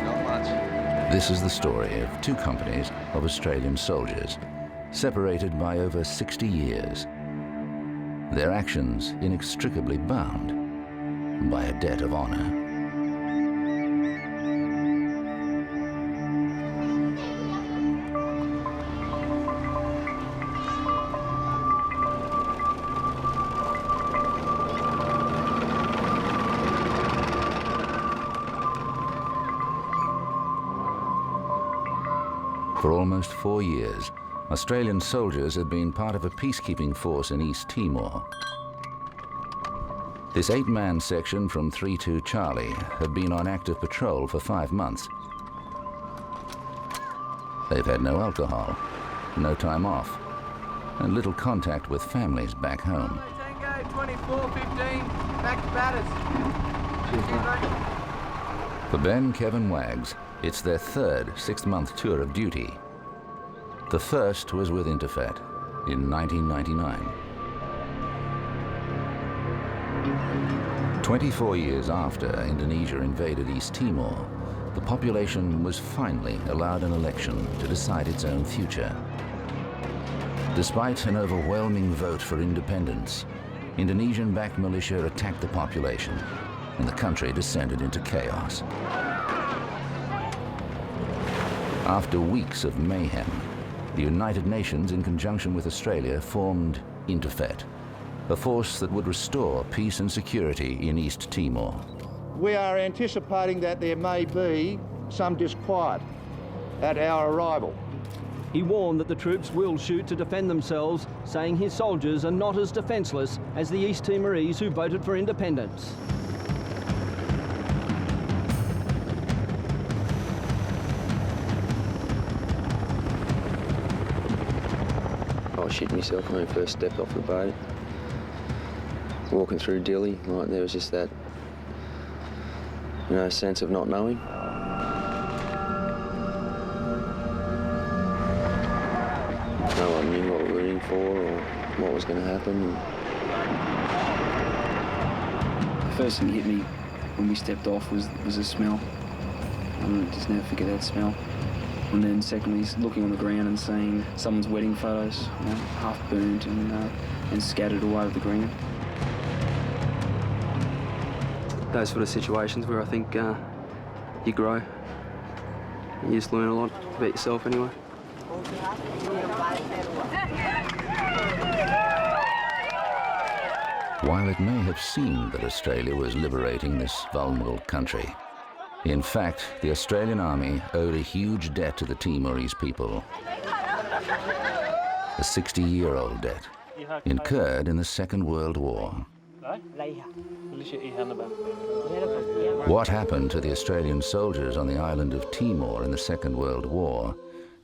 Not much. This is the story of two companies of Australian soldiers, separated by over 60 years. Their actions inextricably bound by a debt of honor. For almost 4 years, Australian soldiers had been part of a peacekeeping force in East Timor. This 8-man section from 3-2 Charlie had been on active patrol for 5 months. They've had no alcohol, no time off, and little contact with families back home. Tango 24-15, back to batters. For Ben, Kevin Wags, it's their third 6-month tour of duty. The first was with Interfet in 1999. 24 years after Indonesia invaded East Timor, the population was finally allowed an election to decide its own future. Despite an overwhelming vote for independence, Indonesian-backed militia attacked the population, and the country descended into chaos. After weeks of mayhem, the United Nations, in conjunction with Australia, formed Interfet, a force that would restore peace and security in East Timor. We are anticipating that there may be some disquiet at our arrival. He warned that the troops will shoot to defend themselves, saying his soldiers are not as defenceless as the East Timorese who voted for independence. I shit myself when I first stepped off the boat. Walking through Dili, like there was just that, sense of not knowing. No one knew what we were in for or what was going to happen. The first thing that hit me when we stepped off was the smell. I'll just never forget that smell. And then secondly, looking on the ground and seeing someone's wedding photos, half burnt and scattered all over the ground. Those sort of situations where I think you grow. You just learn a lot about yourself anyway. While it may have seemed that Australia was liberating this vulnerable country, in fact, the Australian Army owed a huge debt to the Timorese people. A 60-year-old debt, incurred in the Second World War. What happened to the Australian soldiers on the island of Timor in the Second World War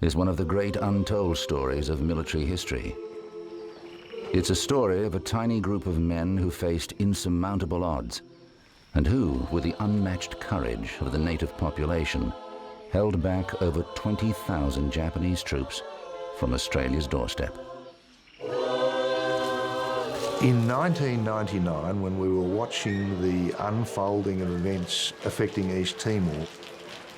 is one of the great untold stories of military history. It's a story of a tiny group of men who faced insurmountable odds, and who, with the unmatched courage of the native population, held back over 20,000 Japanese troops from Australia's doorstep. In 1999, when we were watching the unfolding of events affecting East Timor,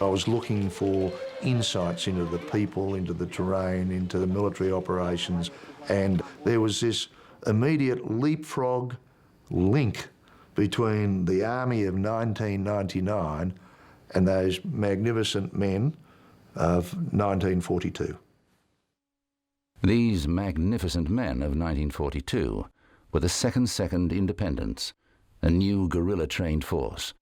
I was looking for insights into the people, into the terrain, into the military operations, and there was this immediate leapfrog link between the army of 1999 and those magnificent men of 1942. These magnificent men of 1942 were the Second Independence, a new guerrilla-trained force.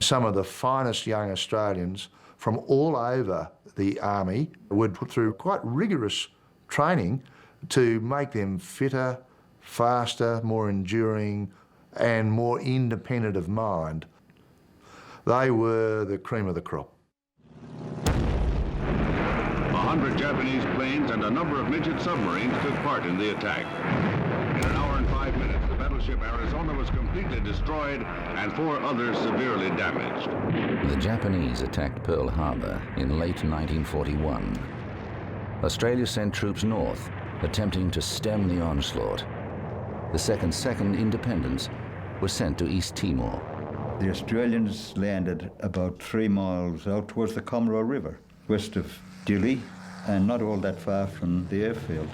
Some of the finest young Australians from all over the army were put through quite rigorous training to make them fitter, faster, more enduring, and more independent of mind. They were the cream of the crop. 100 Japanese planes and a number of midget submarines took part in the attack. In an hour and 5 minutes, the battleship Arizona was completely destroyed and 4 others severely damaged. The Japanese attacked Pearl Harbor in late 1941. Australia sent troops north, attempting to stem the onslaught. The Second Independence were sent to East Timor. The Australians landed about 3 miles out towards the Comoro River, west of Dili, and not all that far from the airfield.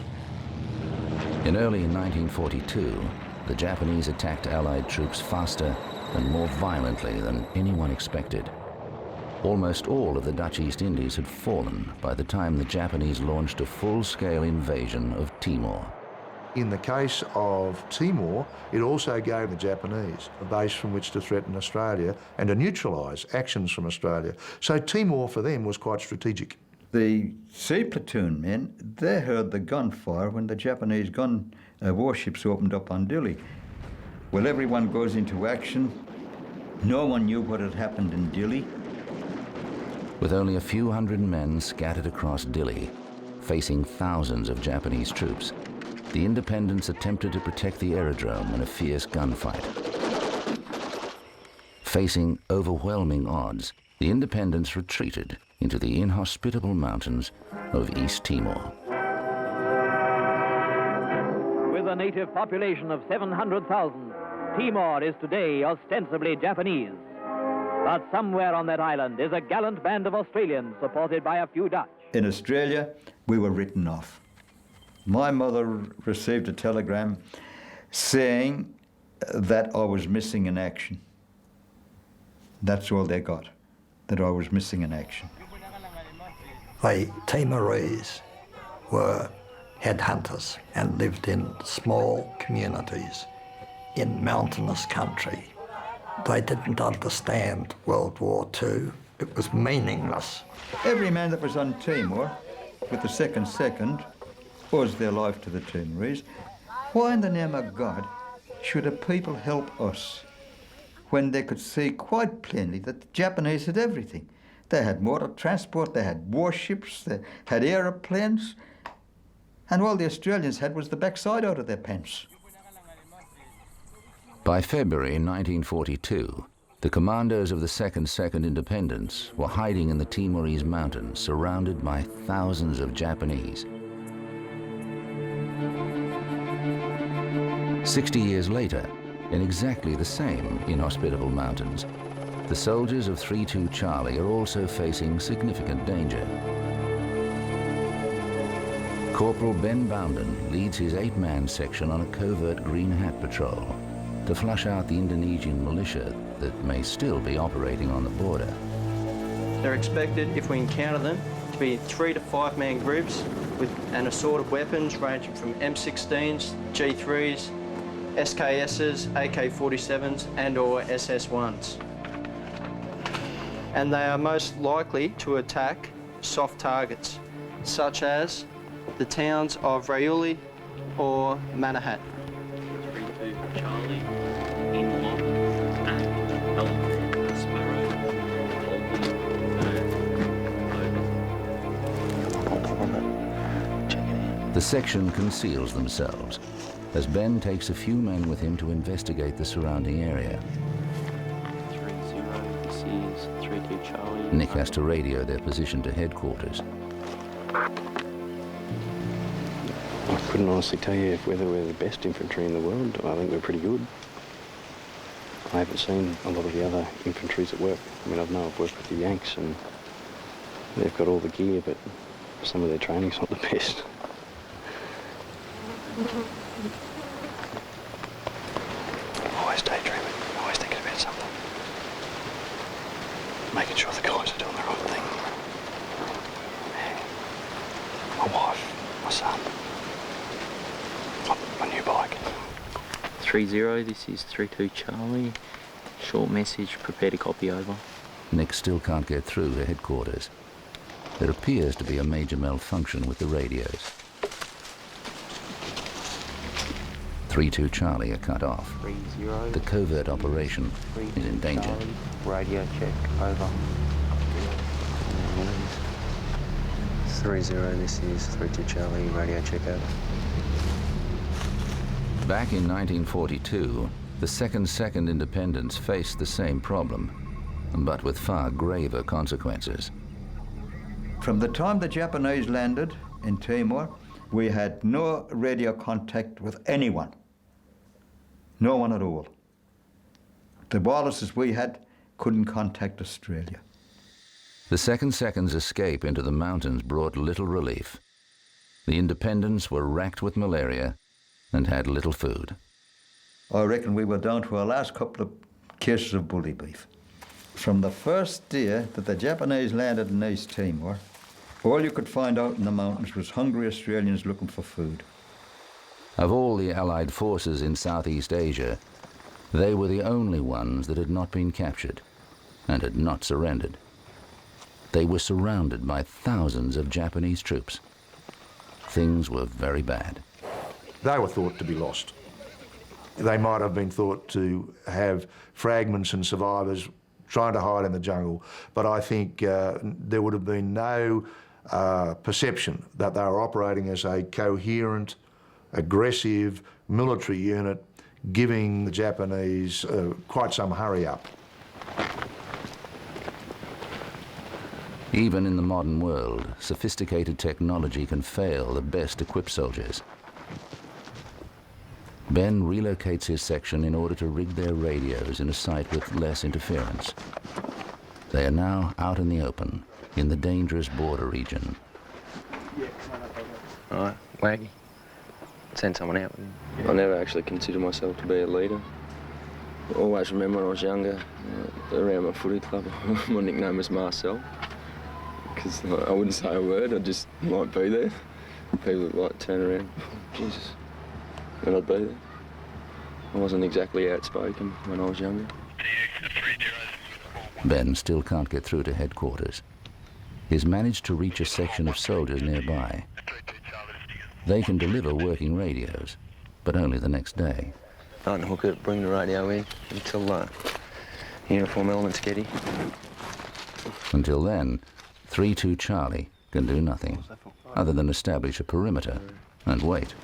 In early 1942, the Japanese attacked Allied troops faster and more violently than anyone expected. Almost all of the Dutch East Indies had fallen by the time the Japanese launched a full-scale invasion of Timor. In the case of Timor, it also gave the Japanese a base from which to threaten Australia and to neutralise actions from Australia. So Timor for them was quite strategic. The sea platoon men, they heard the gunfire when the Japanese warships opened up on Dili. Well, everyone goes into action. No one knew what had happened in Dili. With only a few hundred men scattered across Dili, facing thousands of Japanese troops, the independents attempted to protect the aerodrome in a fierce gunfight. Facing overwhelming odds, the independents retreated into the inhospitable mountains of East Timor. With a native population of 700,000, Timor is today ostensibly Japanese. But somewhere on that island is a gallant band of Australians supported by a few Dutch. In Australia, we were written off. My mother received a telegram saying that I was missing in action. That's all they got, that I was missing in action. The Timorese were headhunters and lived in small communities in mountainous country. They didn't understand World War II. It was meaningless. Every man that was on Timor with the second owes their life to the Timorese. Why in the name of God should the people help us when they could see quite plainly that the Japanese had everything? They had water transport, they had warships, they had aeroplanes, and all the Australians had was the backside out of their pants. By February 1942, the commandos of the Second Independence were hiding in the Timorese mountains, surrounded by thousands of Japanese. 60 years later, in exactly the same inhospitable mountains, the soldiers of 3-2 Charlie are also facing significant danger. Corporal Ben Bounden leads his 8-man section on a covert green hat patrol to flush out the Indonesian militia that may still be operating on the border. They're expected, if we encounter them, to be 3 to 5 man groups with an assorted of weapons ranging from M16s, G3s, SKSs, AK-47s and or SS1s. And they are most likely to attack soft targets, such as the towns of Raiuli or Manahat. 3-2 Charlie, in lock at Elm, Sparrow, over. The section conceals themselves as Ben takes a few men with him to investigate the surrounding area. 3-0, this is 3-2 Charlie. Nick has to radio their position to headquarters. I couldn't honestly tell you whether we're the best infantry in the world. I think we're pretty good. I haven't seen a lot of the other infantries at work. I mean, I've worked with the Yanks and they've got all the gear, but some of their training's not the best. Always daydreaming, always thinking about something. Making sure the guys are doing the right thing. My wife, my son, my new bike. 3-0, this is 3-2 Charlie. Short message, prepare to copy over. Nick still can't get through to headquarters. There appears to be a major malfunction with the radios. 3-2 Charlie are cut off. 3-0. The covert operation is in danger. Charlie, radio check, over. 3-0, this is 3-2 Charlie, radio check over. Back in 1942, the Second Independence faced the same problem, but with far graver consequences. From the time the Japanese landed in Timor, we had no radio contact with anyone. No one at all. The wirelesses we had couldn't contact Australia. The second's escape into the mountains brought little relief. The independents were racked with malaria and had little food. I reckon we were down to our last couple of cases of bully beef. From the first day that the Japanese landed in East Timor, all you could find out in the mountains was hungry Australians looking for food. Of all the Allied forces in Southeast Asia, they were the only ones that had not been captured and had not surrendered. They were surrounded by thousands of Japanese troops. Things were very bad. They were thought to be lost. They might have been thought to have fragments and survivors trying to hide in the jungle, but I think there would have been no perception that they were operating as a coherent, aggressive military unit, giving the Japanese quite some hurry up. Even in the modern world, sophisticated technology can fail the best equipped soldiers. Ben relocates his section in order to rig their radios in a site with less interference. They are now out in the open, in the dangerous border region. All right, Waggy. Send someone out. I never actually considered myself to be a leader. I always remember when I was younger, around my footy club, my nickname was Marcel, because I wouldn't say a word, I just might be there. People would like turn around, Jesus, and I'd be there. I wasn't exactly outspoken when I was younger. Ben still can't get through to headquarters. He's managed to reach a section of soldiers nearby. They can deliver working radios, but only the next day. Unhook it, bring the radio in until uniform elements get here. Until then, 3-2 Charlie can do nothing other than establish a perimeter and wait.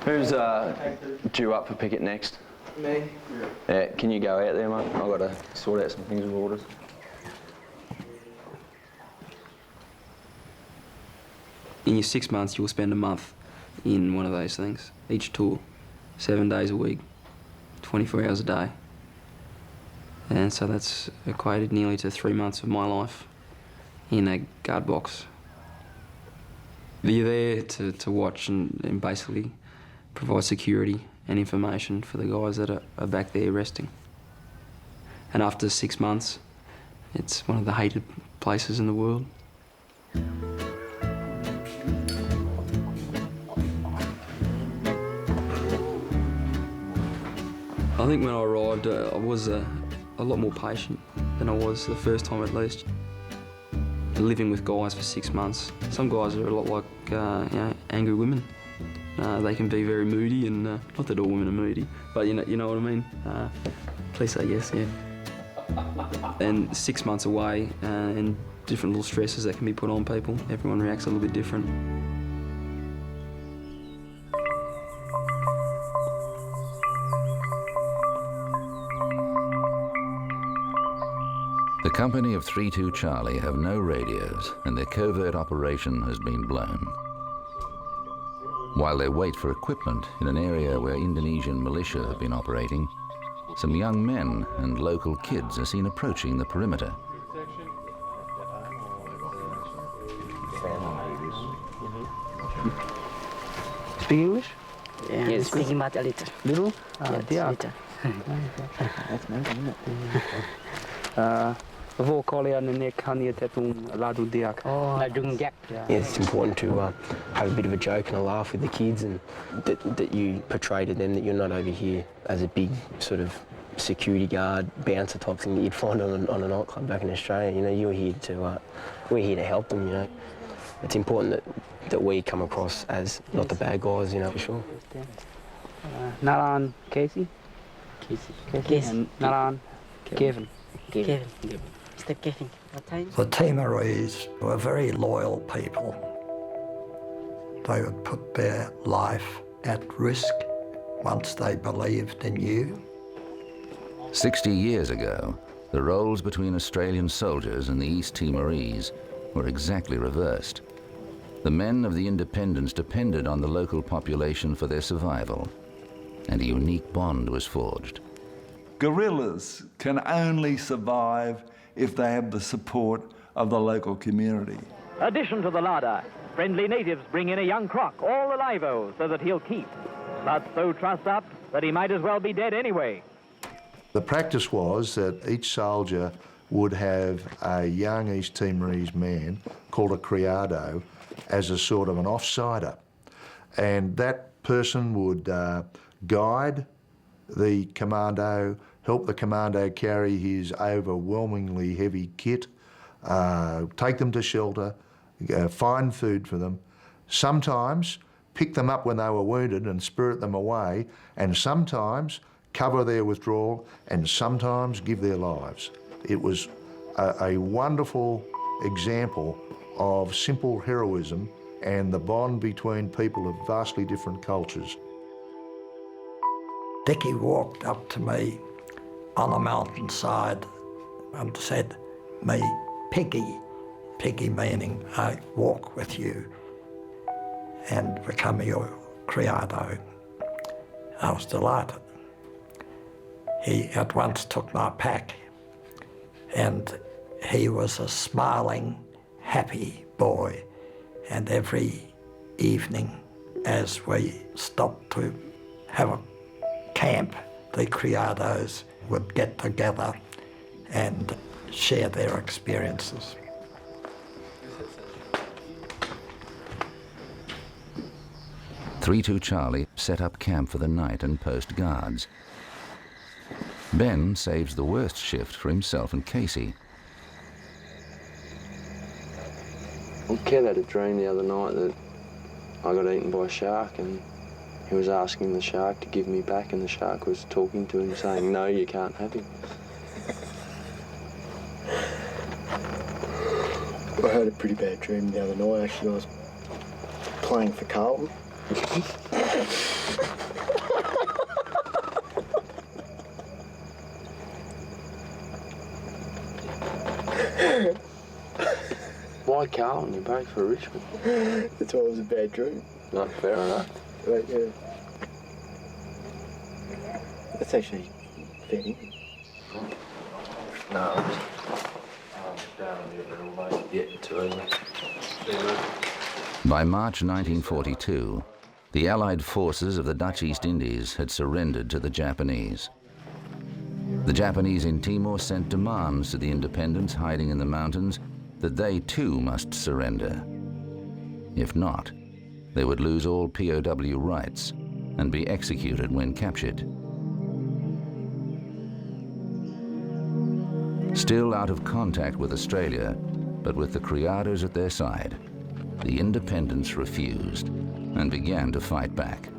Who's due up for picket next? Me. Yeah, can you go out there, mate? I've got to sort out some things with orders. In your 6 months, you'll spend a month in one of those things, each tour, 7 days a week, 24 hours a day. And so that's equated nearly to 3 months of my life in a guard box. You're there to watch and basically provide security and information for the guys that are back there resting. And after 6 months, it's one of the hated places in the world. I think when I arrived, I was a lot more patient than I was the first time, at least. Living with guys for 6 months, some guys are a lot like you know, angry women. They can be very moody, and not that all women are moody, but you know what I mean. Please say yes, yeah. And 6 months away, and different little stresses that can be put on people. Everyone reacts a little bit different. The company of 3-2 Charlie have no radios, and their covert operation has been blown. While they wait for equipment in an area where Indonesian militia have been operating, some young men and local kids are seen approaching the perimeter. Speak English? Yeah, Yes, speaking about a little. Little? Yes, yeah. little. That's nice, isn't it? Vår kollega nek han heter Ladung Diak. Oh, Ladung Diak. Yeah. Yeah, it's important to have a bit of a joke and a laugh with the kids, and that you portray to them that you're not over here as a big sort of security guard, bouncer type thing that you'd find on a nightclub back in Australia. You know, we're here to help them. You know, it's important that we come across as not the bad guys. You know, for sure. Naran Casey. Casey. And Naran Kevin. Kevin. Mr. Kevin. The Timorese were very loyal people. They would put their life at risk once they believed in you. 60 years ago, the roles between Australian soldiers and the East Timorese were exactly reversed. The men of the independents depended on the local population for their survival. and a unique bond was forged. Guerrillas can only survive if they have the support of the local community. Addition to the larder, friendly natives bring in a young croc, all alive-o, so that he'll keep, but so trussed up that he might as well be dead anyway. The practice was that each soldier would have a young East Timorese man called a criado as a sort of an offsider. And that person would guide the commando, help the commando carry his overwhelmingly heavy kit, take them to shelter, find food for them, sometimes pick them up when they were wounded and spirit them away, and sometimes cover their withdrawal, and sometimes give their lives. It was a wonderful example of simple heroism and the bond between people of vastly different cultures. Dickie walked up to me on a mountainside and said, "Me, Piggy," Piggy meaning I walk with you and become your criado. I was delighted. He at once took my pack, and he was a smiling, happy boy. And every evening, as we stopped to have a camp, the criados would get together and share their experiences. .32 Charlie set up camp for the night and post guards. Ben saves the worst shift for himself and Casey. Kev had a dream the other night that I got eaten by a shark, and he was asking the shark to give me back, and the shark was talking to him saying, "No, you can't have him." I had a pretty bad dream the other night. Actually, I was playing for Carlton. Why Carlton? You played for Richmond. That's why it was a bad dream. No, fair enough. Right, yeah. That's actually fair. No, down a bit too early. By March 1942, the Allied forces of the Dutch East Indies had surrendered to the Japanese. The Japanese in Timor sent demands to the independents hiding in the mountains that they too must surrender. If not, they would lose all POW rights and be executed when captured. Still out of contact with Australia, but with the criados at their side, the independents refused and began to fight back.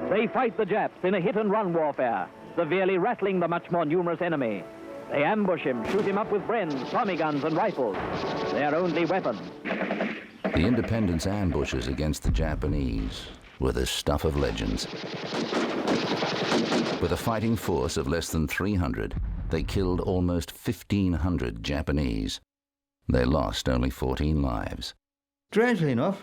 They fight the Japs in a hit-and-run warfare, severely rattling the much more numerous enemy. They ambush him, shoot him up with Brens, Tommy guns and rifles, their only weapons. The independents' ambushes against the Japanese were the stuff of legends. With a fighting force of less than 300, they killed almost 1,500 Japanese. They lost only 14 lives. Strangely enough,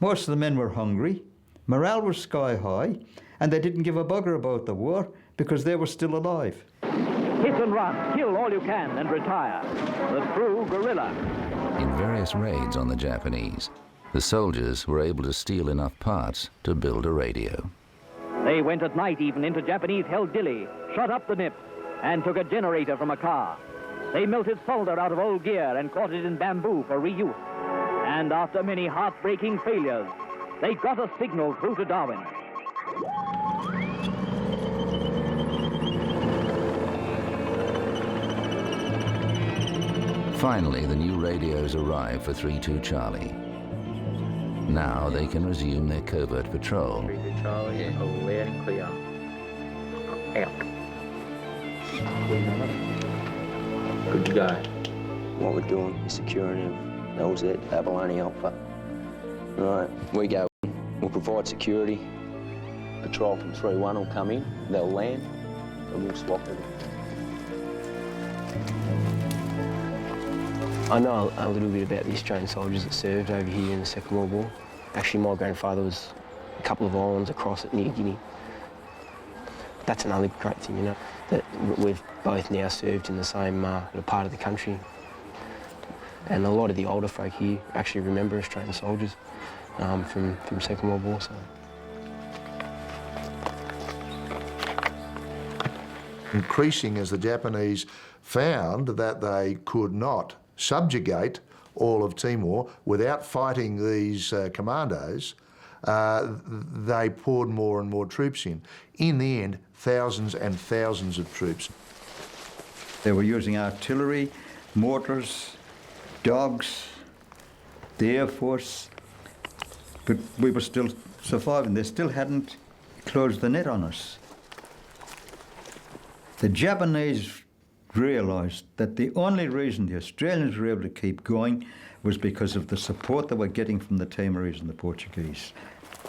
most of the men were hungry, morale was sky high, and they didn't give a bugger about the war because they were still alive. Hit and run, kill all you can and retire. The true guerrilla. In various raids on the Japanese, the soldiers were able to steal enough parts to build a radio. They went at night even into Japanese-held Dili, shut up the nips, and took a generator from a car. They melted solder out of old gear and caught it in bamboo for reuse. And after many heartbreaking failures, they got a signal through to Darwin. Finally, the new radios arrived for 32 Charlie. Now they can resume their covert patrol. 32 Charlie, yeah, all loud and clear. Out. Good to go. What we're doing is securing LZ, Abalone Alpha. Right, we go in, we'll provide security. Patrol from 3-1 will come in, they'll land, and we'll swap them. I know a little bit about the Australian soldiers that served over here in the Second World War. Actually, my grandfather was a couple of islands across at New Guinea. that's another great thing, you know, that we've both now served in the same part of the country. And a lot of the older folk here actually remember Australian soldiers from Second World War. So. Increasing as the Japanese found that they could not subjugate all of Timor without fighting these commandos, they poured more and more troops in. In the end, thousands and thousands of troops. They were using artillery, mortars, dogs, the Air Force, but we were still surviving. They still hadn't closed the net on us. The Japanese realised that the only reason the Australians were able to keep going was because of the support they were getting from the Timorese and the Portuguese.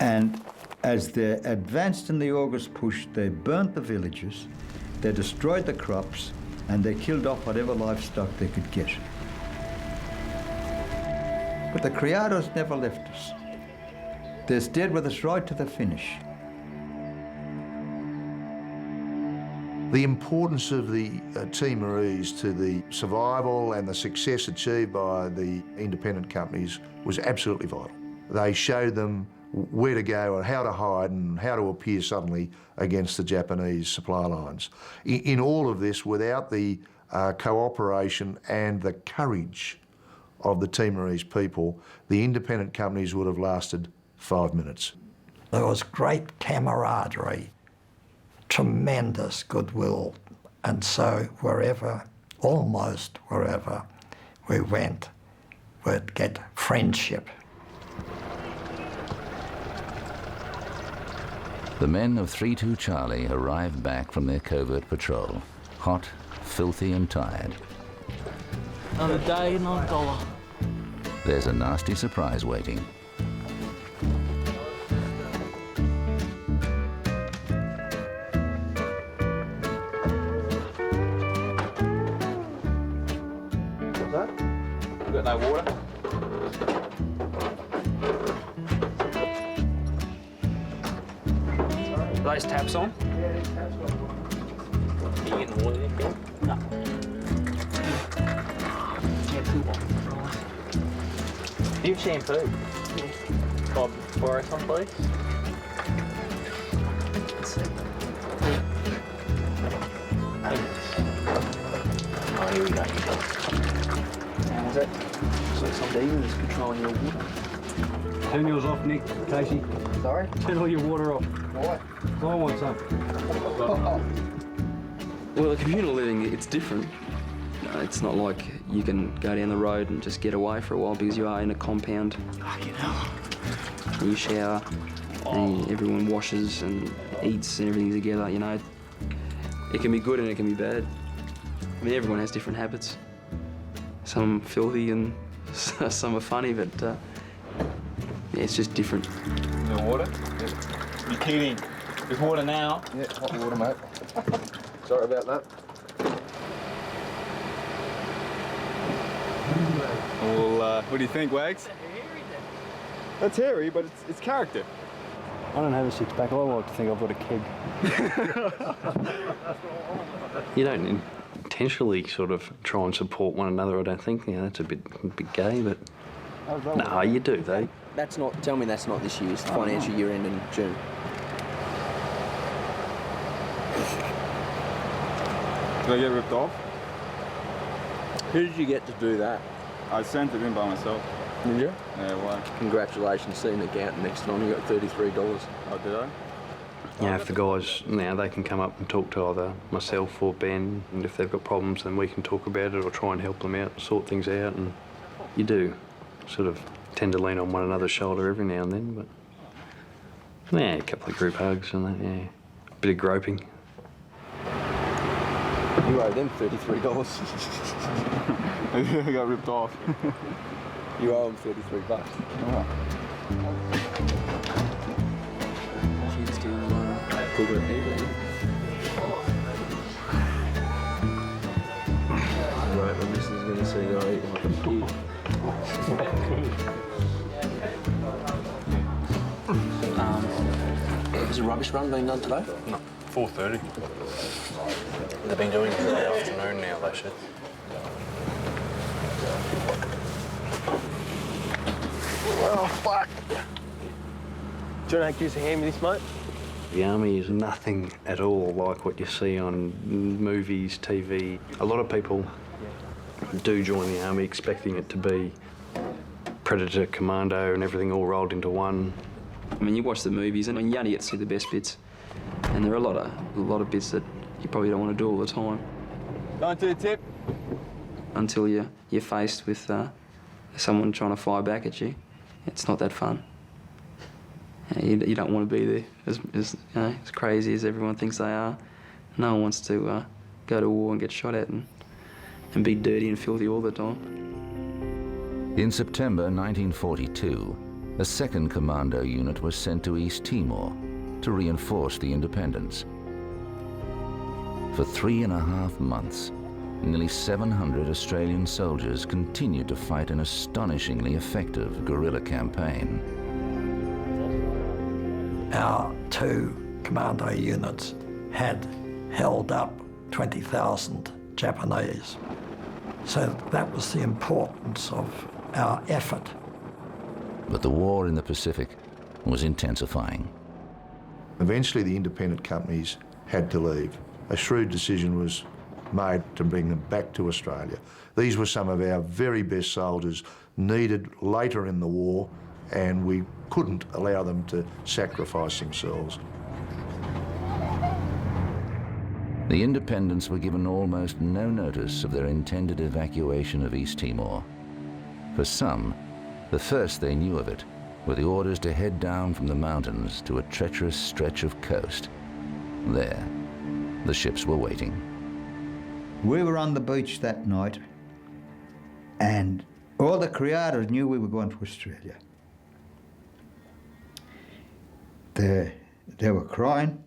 And as they advanced in the August push, they burnt the villages, they destroyed the crops, and they killed off whatever livestock they could get. But the criados never left us. They stayed with us right to the finish. The importance of the Timorese to the survival and the success achieved by the independent companies was absolutely vital. They showed them where to go and how to hide and how to appear suddenly against the Japanese supply lines. In all of this, without the cooperation and the courage of the Timorese people, the independent companies would have lasted 5 minutes. There was great camaraderie, tremendous goodwill, and so almost wherever we went, we'd get friendship. The men of 3-2 Charlie arrived back from their covert patrol, hot, filthy and tired. Another day, another dollar. There's a nasty surprise waiting. Got no water? Are those taps on? Yeah, these taps on. Are you getting water there, Ben? No. Shampoo on. Do you have shampoo? Yeah. Can I borrow some, please? Let's see. Oh, here we go. How's it? So some demons controlling your water. Turn yours off, Nick, Casey. Sorry? Turn all your water off. Why? I want some. Well, the communal living, it's different. It's not like you can go down the road and just get away for a while because you are in a compound. Fucking hell. You shower, and everyone washes and eats and everything together, you know. It can be good and it can be bad. I mean, everyone has different habits. Some filthy and some are funny, but yeah, it's just different. No water? Yep. You're kidding. There's water now. Yeah, hot water, mate. Sorry about that. Well, what do you think, Wags? That's hairy, but it's character. I don't have a six-pack. I like to think I've got a keg. You don't intentionally sort of try and support one another, I don't think. You know, that's a bit gay, but no, you do, though. Tell me that's not this year's financial year end in June. Did I get ripped off? Who did you get to do that? I sent it in by myself. Did you? Yeah, why? Congratulations, seeing the accountant next time, you got $33. Oh, did I? Yeah, if the guys now, they can come up and talk to either myself or Ben, and if they've got problems, then we can talk about it or try and help them out, sort things out, and you do sort of tend to lean on one another's shoulder every now and then, but yeah, a couple of group hugs and that, yeah, a bit of groping. You owe them $33. I got ripped off. You owe them $33. Oh. Kids do cook it even. Right, my missus is going to see you eating like a pig. Has a rubbish run been done today? No, 4:30. They've been doing it in the afternoon now, they should. Oh, fuck. Do you want to give us a hand with this, mate? The army is nothing at all like what you see on movies, TV. A lot of people do join the army expecting it to be Predator, Commando and everything all rolled into one. I mean, you watch the movies and you only get to see the best bits. And there are a lot of bits that you probably don't want to do all the time. Don't do the tip. Until you're faced with someone trying to fire back at you. It's not that fun. You don't want to be there as crazy as everyone thinks they are. No one wants to go to war and get shot at and be dirty and filthy all the time. In September 1942, a second commando unit was sent to East Timor to reinforce the independence. For 3.5 months, nearly 700 Australian soldiers continued to fight an astonishingly effective guerrilla campaign. Our 2 commando units had held up 20,000 Japanese. So that was the importance of our effort. But the war in the Pacific was intensifying. Eventually the independent companies had to leave. A shrewd decision was made to bring them back to Australia. These were some of our very best soldiers, needed later in the war, and we couldn't allow them to sacrifice themselves. The independents were given almost no notice of their intended evacuation of East Timor. For some, the first they knew of it were the orders to head down from the mountains to a treacherous stretch of coast. There, the ships were waiting. We were on the beach that night, and all the creators knew we were going to Australia. They were crying.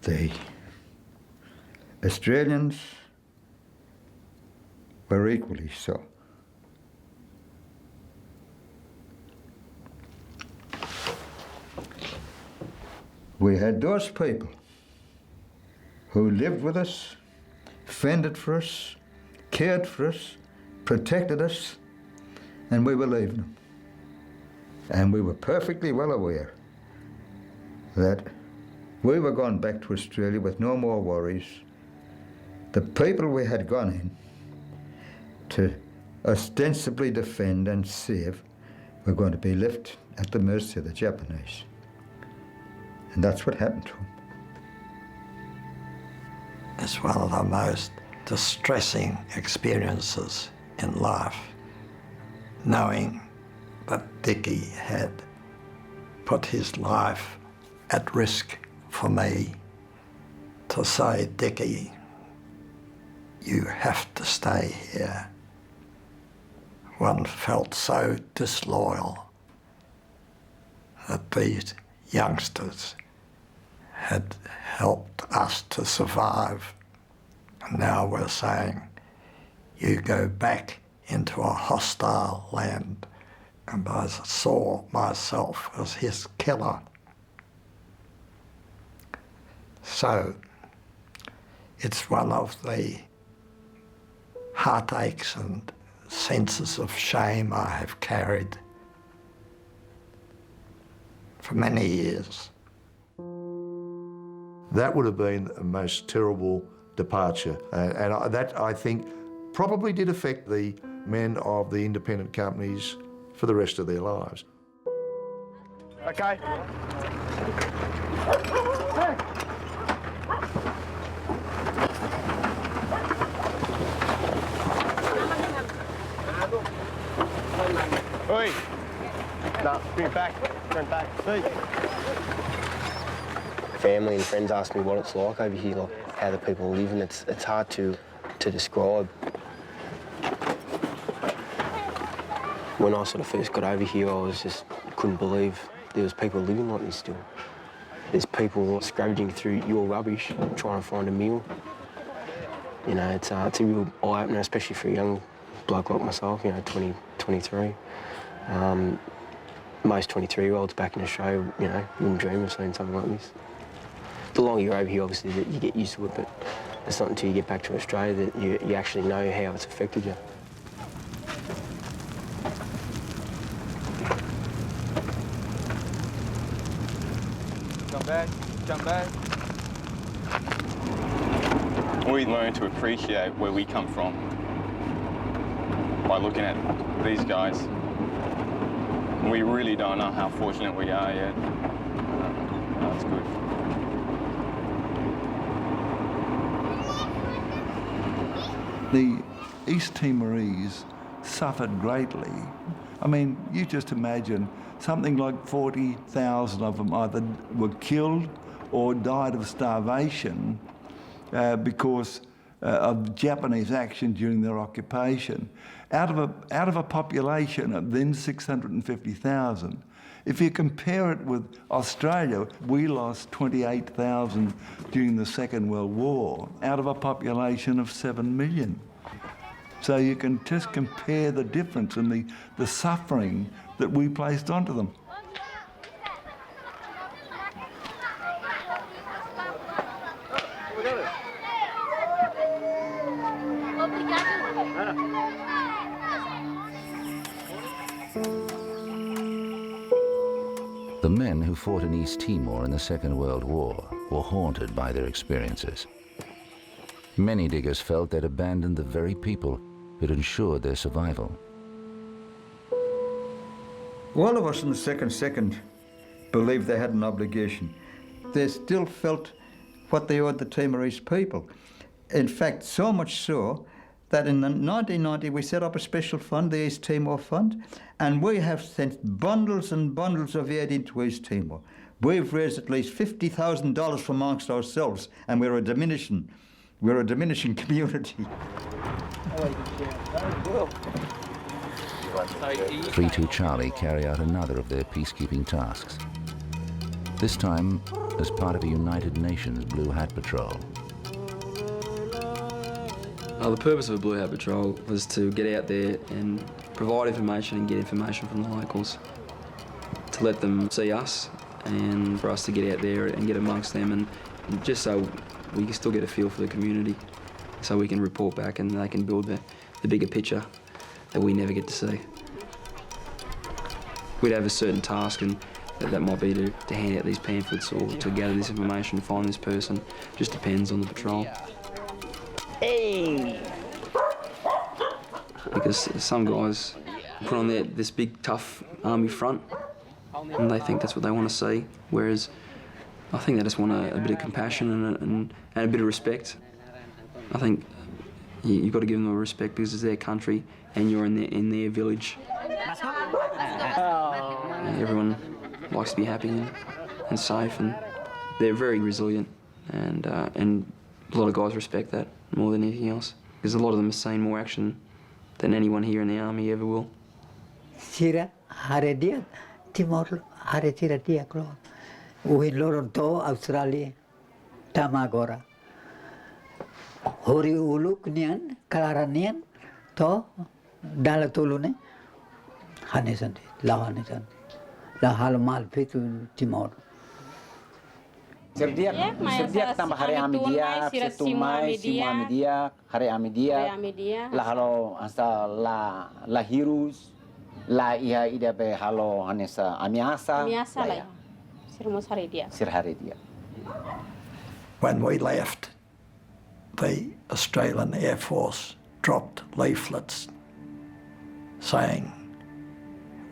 The Australians were equally so. We had those people who lived with us, fended for us, cared for us, protected us, and we were leaving them. And we were perfectly well aware that we were going back to Australia with no more worries. The people we had gone in to ostensibly defend and save were going to be left at the mercy of the Japanese. And that's what happened to them. It's one of the most distressing experiences in life, knowing that Dickie had put his life at risk for me, to say, Dickie, you have to stay here. One felt so disloyal that these youngsters had helped us to survive. And now we're saying, you go back into a hostile land. And I saw myself as his killer. So it's one of the heartaches and senses of shame I have carried for many years. That would have been a most terrible departure, and that, I think, probably did affect the men of the independent companies for the rest of their lives. Okay. Oi! No, bring it back. Turn it back. See? Family and friends ask me what it's like over here, like how the people live, and it's hard to describe. When I sort of first got over here, I couldn't believe there was people living like this still. There's people scrounging through your rubbish, trying to find a meal. You know, it's a real eye-opener, especially for a young bloke like myself, you know, 20, 23. Most 23-year-olds back in Australia, you know, wouldn't dream of seeing something like this. The longer you're over here, obviously, that you get used to it, but it's not until you get back to Australia that you actually know how it's affected you. Come back. We learn to appreciate where we come from by looking at these guys. We really don't know how fortunate we are yet. That's good. The East Timorese suffered greatly. I mean, you just imagine something like 40,000 of them either were killed or died of starvation because of Japanese action during their occupation. Out of a population of then 650,000. If you compare it with Australia, we lost 28,000 during the Second World War out of a population of 7 million. So you can just compare the difference in the suffering that we placed onto them. The men who fought in East Timor in the Second World War were haunted by their experiences. Many diggers felt they'd abandoned the very people who'd ensured their survival. All of us in the second believed they had an obligation. They still felt what they owed the Timorese people. In fact, so much so that in 1990 we set up a special fund, the East Timor Fund, and we have sent bundles and bundles of aid into East Timor. We've raised at least $50,000 from amongst ourselves, and we're a diminishing community. 3-2 Charlie carry out another of their peacekeeping tasks. This time as part of a United Nations Blue Hat Patrol. The purpose of a Blue Hat Patrol was to get out there and provide information and get information from the locals, to let them see us and for us to get out there and get amongst them, and just so we can still get a feel for the community, so we can report back and they can build the bigger picture that we never get to see. We'd have a certain task, and that might be to hand out these pamphlets or to gather this information, find this person. Just depends on the patrol. Hey! Because some guys put on this big, tough army front, and they think that's what they want to see, whereas I think they just want a bit of compassion and a bit of respect. I think you've got to give them a respect because it's their country and you're in their village. Everyone likes to be happy and safe, and they're very resilient, and a lot of guys respect that more than anything else, because a lot of them have seen more action than anyone here in the army ever will. Sira Haredia, Timor Haretira Diaclo, we Loronto, Australia, Tamagora. Hori Uluk Nian, Karanian, To, Dalatulune, Hanesandi, La Hanesandi, La Halamal Pitu Timor. Setiap tambah hari Amidia, Setumai, Simua Media, hari Amidia, la halo asa la hirus, la ia ida be halo hanesa amiasa. Amiasa la, sirmus hari dia. Sir hari dia. When we left, the Australian Air Force dropped leaflets saying,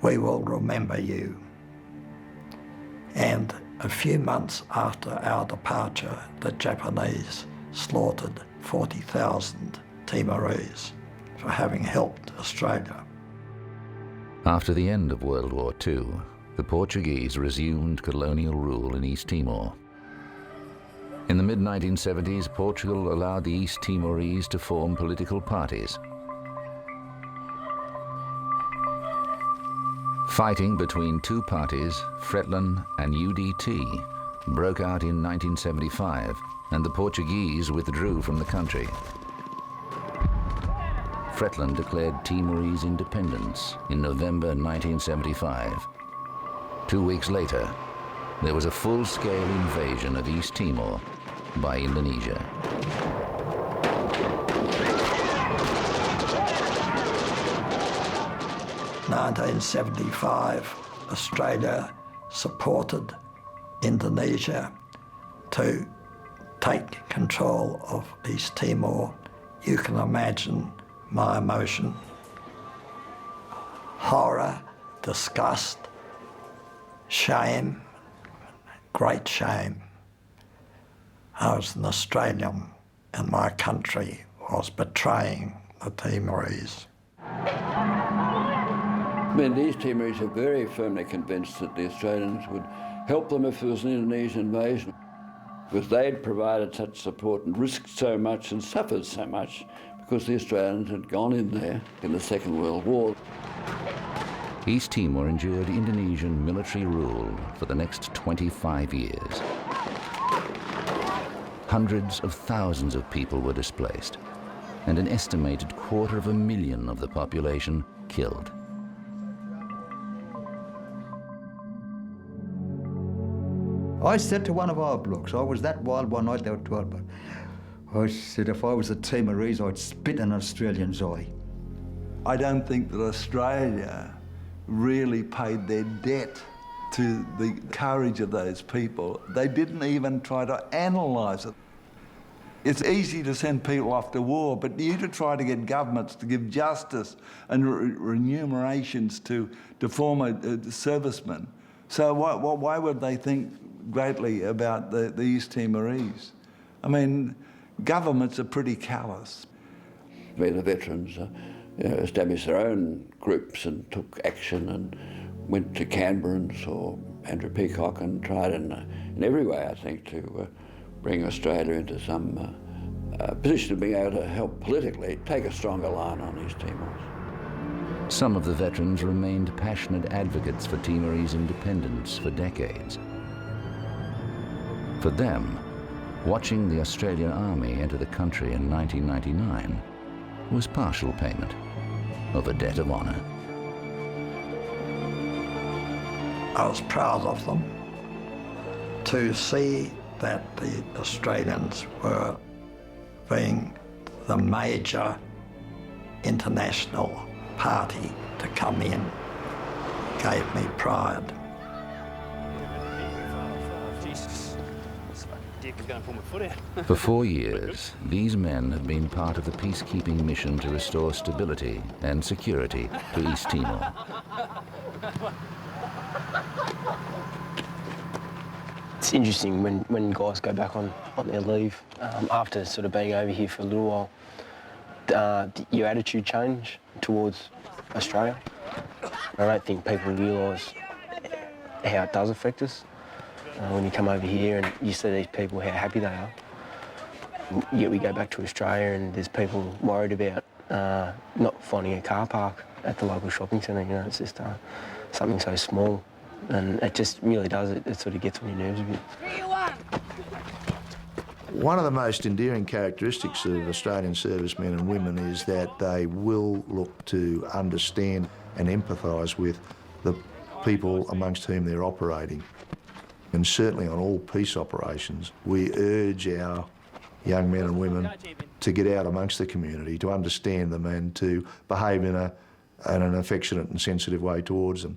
"We will remember you." And a few months after our departure, the Japanese slaughtered 40,000 Timorese for having helped Australia. After the end of World War II, the Portuguese resumed colonial rule in East Timor. In the mid-1970s, Portugal allowed the East Timorese to form political parties. Fighting between two parties, Fretland and UDT, broke out in 1975, and the Portuguese withdrew from the country. Fretland declared Timorese independence in November 1975. 2 weeks later, there was a full-scale invasion of East Timor by Indonesia. In 1975, Australia supported Indonesia to take control of East Timor. You can imagine my emotion. Horror, disgust, shame, great shame. I was an Australian and my country was betraying the Timorese. I mean, the East Timorese are very firmly convinced that the Australians would help them if there was an Indonesian invasion, because they'd provided such support and risked so much and suffered so much because the Australians had gone in there in the Second World War. East Timor endured Indonesian military rule for the next 25 years. Hundreds of thousands of people were displaced, and an estimated 250,000 of the population killed. I said to one of our blokes, I was that wild one night, there were 12 blokes. I said, if I was a Timorese, I'd spit an Australian's eye. I don't think that Australia really paid their debt to the courage of those people. They didn't even try to analyse it. It's easy to send people off to war, but you to try to get governments to give justice and remunerations to former servicemen. So why would they think greatly about the East Timorese? I mean, governments are pretty callous. The veterans established their own groups and took action and went to Canberra and saw Andrew Peacock and tried in every way, I think, to bring Australia into some position of being able to help politically take a stronger line on East Timor. Some of the veterans remained passionate advocates for Timorese independence for decades. For them, watching the Australian Army enter the country in 1999 was partial payment of a debt of honour. I was proud of them to see that the Australians were being the major international party to come in. Gave me pride. For 4 years, these men have been part of the peacekeeping mission to restore stability and security to East Timor. It's interesting when guys go back on their leave after sort of being over here for a little while. Your attitude change towards Australia. I don't think people realise how it does affect us. When you come over here and you see these people, how happy they are. Yet we go back to Australia and there's people worried about not finding a car park at the local shopping centre. You know, it's just something so small, and it just really does. It sort of gets on your nerves a bit. One of the most endearing characteristics of Australian servicemen and women is that they will look to understand and empathise with the people amongst whom they're operating. And certainly on all peace operations, we urge our young men and women to get out amongst the community, to understand them and to behave in an affectionate and sensitive way towards them.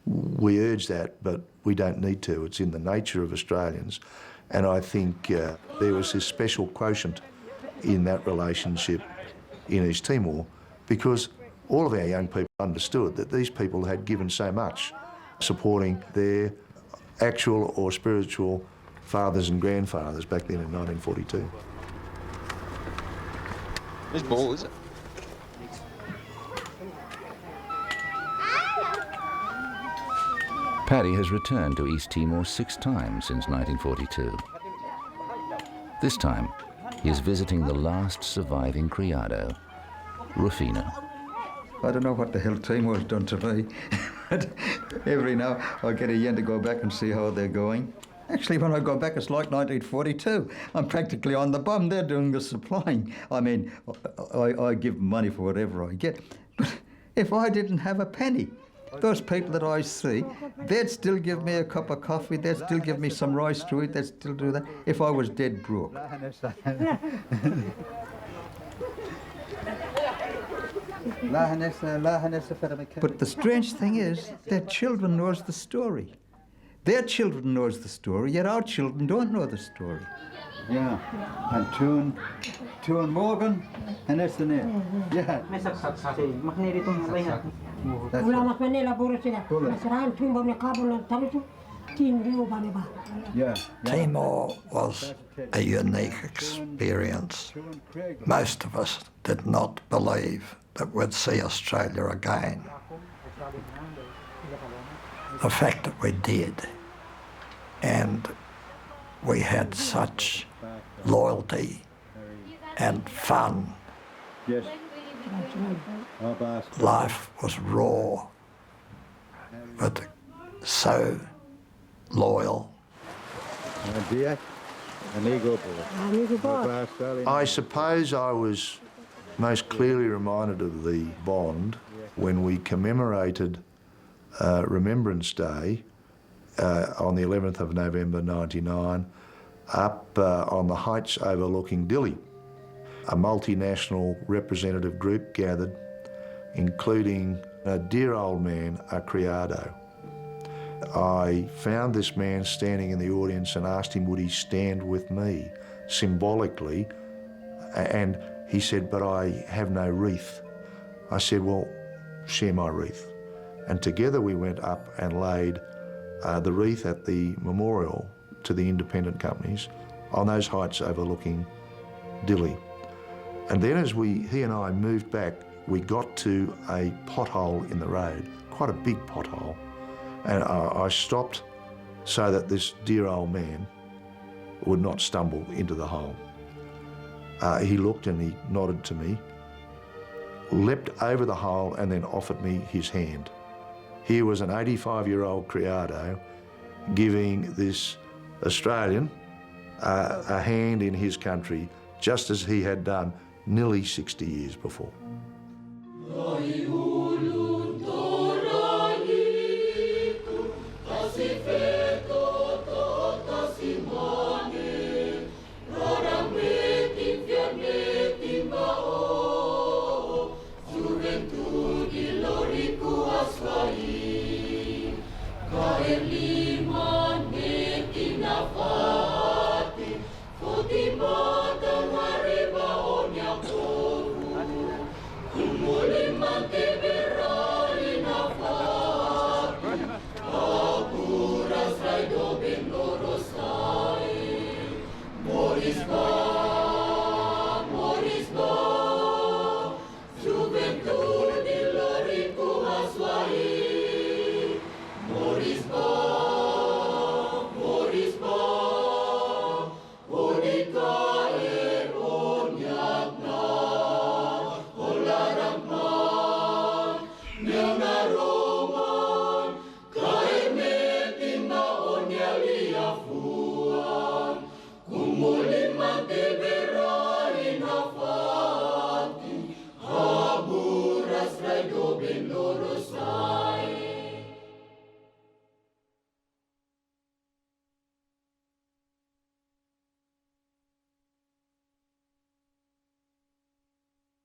We urge that, but we don't need to. It's in the nature of Australians. And I think there was this special quotient in that relationship in East Timor because all of our young people understood that these people had given so much, supporting their actual or spiritual fathers and grandfathers back then in 1942. This ball, is it? Paddy has returned to East Timor 6 times since 1942. This time, he is visiting the last surviving criado, Rufino. I don't know what the hell Timor's done to me. Every now I get a yen to go back and see how they're going. Actually, when I go back, it's like 1942. I'm practically on the bum. They're doing the supplying. I mean, I give money for whatever I get. But if I didn't have a penny, those people that I see, they'd still give me a cup of coffee, they'd still give me some rice to eat, they'd still do that if I was dead broke. But the strange thing is, their children knows the story. Their children knows the story, yet our children don't know the story. Yeah, and Tuan Morgan, and that's the name. Yeah. Timor was a unique experience. Most of us did not believe that we'd see Australia again. The fact that we did, and we had such loyalty and fun. Yes. Life was raw, but so loyal. I suppose I was most clearly reminded of the bond when we commemorated Remembrance Day on the 11th of November 99 up on the heights overlooking Dili. A multinational representative group gathered, including a dear old man, a criado. I found this man standing in the audience and asked him would he stand with me symbolically, and he said, but I have no wreath. I said, well, share my wreath. And together we went up and laid the wreath at the memorial to the independent companies on those heights overlooking Dili. And then as he and I moved back, we got to a pothole in the road, quite a big pothole. And I stopped so that this dear old man would not stumble into the hole. He looked and he nodded to me, leapt over the hole and then offered me his hand. Here was an 85-year-old criado giving this Australian a hand in his country, just as he had done nearly 60 years before. Loro